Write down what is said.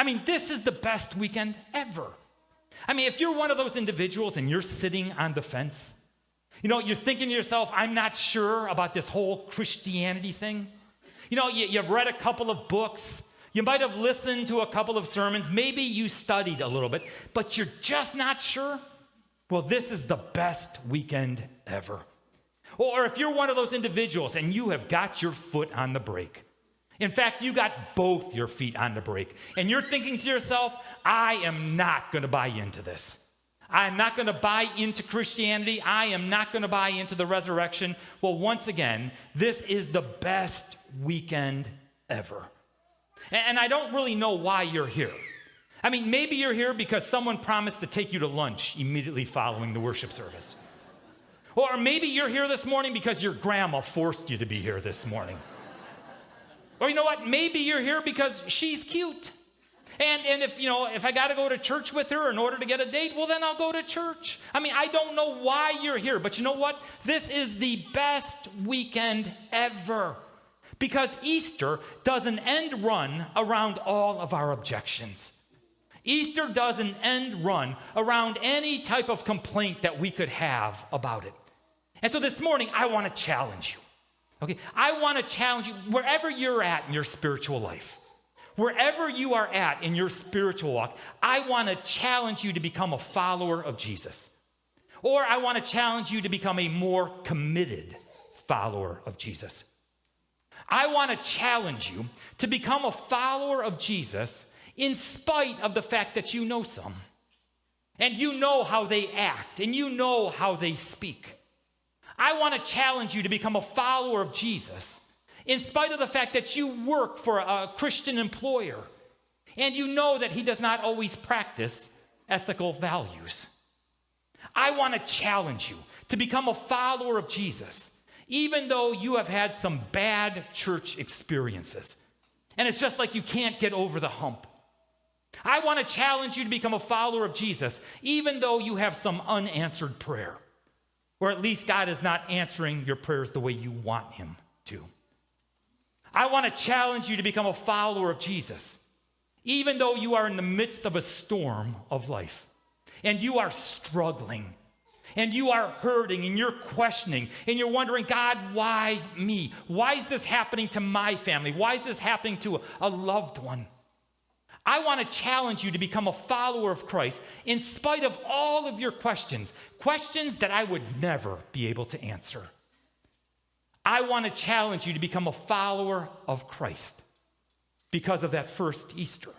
I mean, this is the best weekend ever. I mean, if you're one of those individuals and you're sitting on the fence, you're thinking to yourself, I'm not sure about this whole Christianity thing. You've read a couple of books. You might have listened to a couple of sermons. Maybe you studied a little bit, but you're just not sure. Well, this is the best weekend ever. Or if you're one of those individuals and you have got your foot on the brake, in fact, you got both your feet on the brake, and you're thinking to yourself, I am not going to buy into this. I am not going to buy into Christianity. I am not going to buy into the resurrection. Well, once again, this is the best weekend ever. And I don't really know why you're here. I mean, maybe you're here because someone promised to take you to lunch immediately following the worship service. Or maybe you're here this morning because your grandma forced you to be here this morning. Or you know what? Maybe you're here because she's cute. And if I got to go to church with her in order to get a date, well, then I'll go to church. I mean, I don't know why you're here, but you know what? This is the best weekend ever. Because Easter does an end run around all of our objections. Easter does an end run around any type of complaint that we could have about it. And so this morning, I want to challenge you. Okay, I want to challenge you wherever you're at in your spiritual life. Wherever you are at in your spiritual walk, I want to challenge you to become a follower of Jesus. Or I want to challenge you to become a more committed follower of Jesus. I want to challenge you to become a follower of Jesus in spite of the fact that you know some. And you know how they act, and you know how they speak. I want to challenge you to become a follower of Jesus in spite of the fact that you work for a Christian employer and you know that he does not always practice ethical values. I want to challenge you to become a follower of Jesus even though you have had some bad church experiences and it's just like you can't get over the hump. I want to challenge you to become a follower of Jesus even though you have some unanswered prayer. Or at least God is not answering your prayers the way you want him to. I want to challenge you to become a follower of Jesus, even though you are in the midst of a storm of life, and you are struggling, and you are hurting, and you're questioning, and you're wondering, God, why me? Why is this happening to my family? Why is this happening to a loved one? I want to challenge you to become a follower of Christ in spite of all of your questions that I would never be able to answer. I want to challenge you to become a follower of Christ because of that first Easter.